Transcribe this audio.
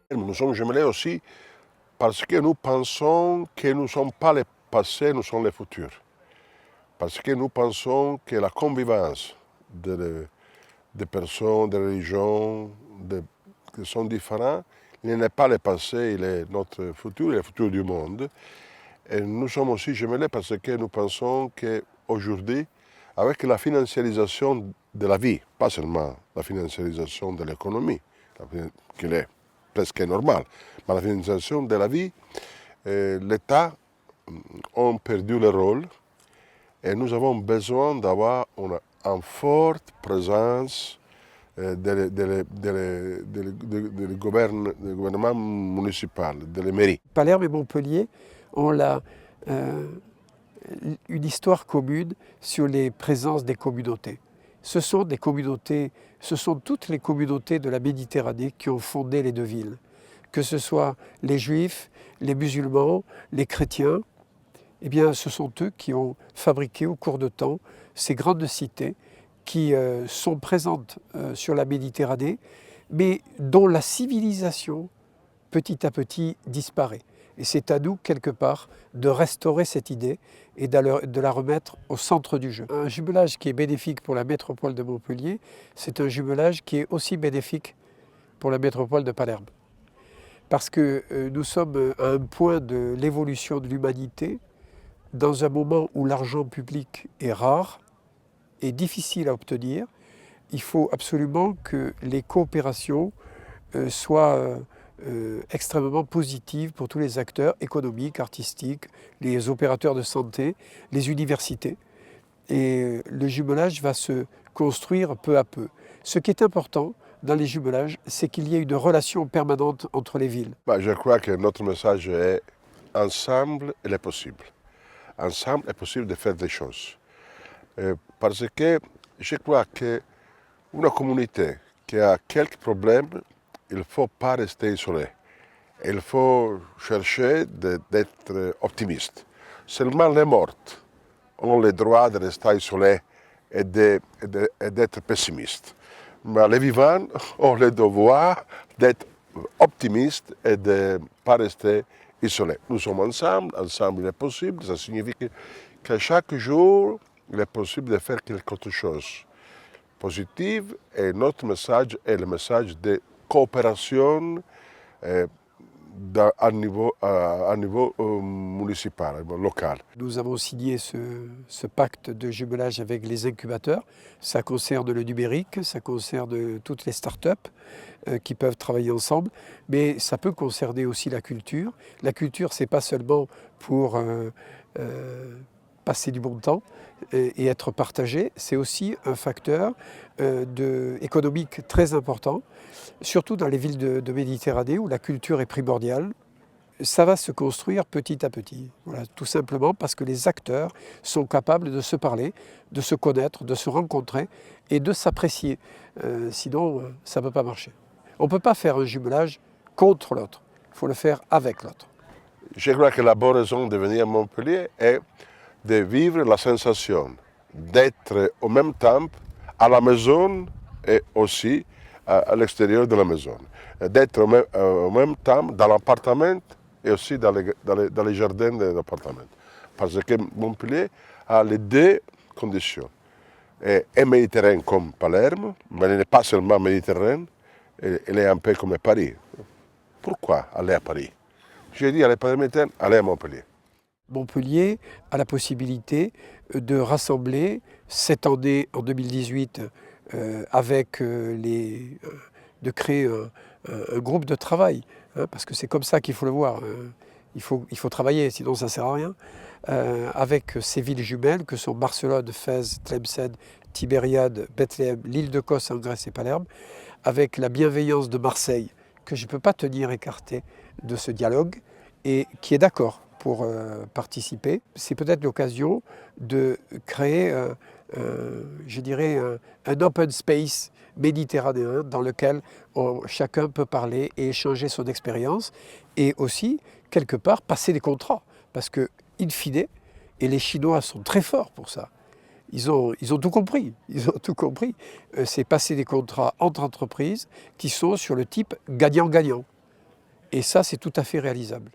Nous sommes jumelés aussi parce que nous pensons que nous ne sommes pas les passés, nous sommes les futurs. Parce que nous pensons que la convivence de personnes, de religions qui sont différentes, il n'est pas le passé, il est notre futur, il est le futur du monde. Et nous sommes aussi jumelés parce que nous pensons qu'aujourd'hui, avec la financiarisation de la vie, pas seulement la financiarisation de l'économie, qui est presque normale, mais la financiarisation de la vie, l'État a perdu le rôle et nous avons besoin d'avoir une forte présence du gouvernement municipal, de la mairie. Palerme et Montpellier ont une histoire commune sur les présences des communautés. Ce sont des communautés, ce sont toutes les communautés de la Méditerranée qui ont fondé les deux villes. Que ce soit les Juifs, les musulmans, les chrétiens, eh bien, ce sont eux qui ont fabriqué au cours de temps ces grandes cités qui sont présentes sur la Méditerranée, mais dont la civilisation, petit à petit, disparaît. Et c'est à nous, quelque part, de restaurer cette idée et de la remettre au centre du jeu. Un jumelage qui est bénéfique pour la métropole de Montpellier, c'est un jumelage qui est aussi bénéfique pour la métropole de Palerme. Parce que nous sommes à un point de l'évolution de l'humanité, dans un moment où l'argent public est rare et difficile à obtenir. Il faut absolument que les coopérations soient extrêmement positives pour tous les acteurs économiques, artistiques, les opérateurs de santé, les universités. Et le jumelage va se construire peu à peu. Ce qui est important dans les jumelages, c'est qu'il y ait une relation permanente entre les villes. Je crois que notre message est ensemble, il est possible. Ensemble, il est possible de faire des choses. Parce que je crois qu'une communauté qui a quelques problèmes, il ne faut pas rester isolé. Il faut chercher d'être optimiste. Seulement les morts ont le droit de rester isolés et d'être pessimistes. Mais les vivants ont le devoir d'être optimistes et de ne pas rester isolés. Nous sommes ensemble, ensemble il est possible, ça signifie que chaque jour, il est possible de faire quelque chose de positif et notre message est le message de coopération à niveau municipal, local. Nous avons signé ce pacte de jumelage avec les incubateurs. Ça concerne le numérique, ça concerne toutes les startups qui peuvent travailler ensemble, mais ça peut concerner aussi la culture. La culture, c'est pas seulement pour passer du bon temps et être partagé, c'est aussi un facteur économique très important, surtout dans les villes de Méditerranée où la culture est primordiale. Ça va se construire petit à petit, voilà, tout simplement parce que les acteurs sont capables de se parler, de se connaître, de se rencontrer et de s'apprécier. Sinon, ça ne peut pas marcher. On ne peut pas faire un jumelage contre l'autre, il faut le faire avec l'autre. Je crois que la bonne raison de venir à Montpellier est de vivre la sensation d'être au même temps à la maison et aussi à l'extérieur de la maison. D'être au même temps dans l'appartement et aussi dans les jardins de l'appartement. Parce que Montpellier a les deux conditions. Et est méditerranéen comme Palerme, mais il n'est pas seulement méditerranéen, il est un peu comme Paris. Pourquoi aller à Paris? J'ai dit, allez pas à Méditerranée, allez à Montpellier. Montpellier a la possibilité de rassembler cette année, en 2018, de créer un groupe de travail, hein, parce que c'est comme ça qu'il faut le voir. Il faut travailler, sinon ça ne sert à rien. Avec ces villes jumelles que sont Barcelone, Fès, Tlemcen, Tibériade, Bethléem, l'île de Kos en Grèce et Palerme, avec la bienveillance de Marseille, que je ne peux pas tenir écarté de ce dialogue, et qui est d'accord pour participer. C'est peut-être l'occasion de créer, je dirais, un open space méditerranéen dans lequel chacun peut parler et échanger son expérience et aussi, quelque part, passer des contrats. Parce que, in fine, et les Chinois sont très forts pour ça, ils ont tout compris. Ils ont tout compris. C'est passer des contrats entre entreprises qui sont sur le type gagnant-gagnant. Et ça, c'est tout à fait réalisable.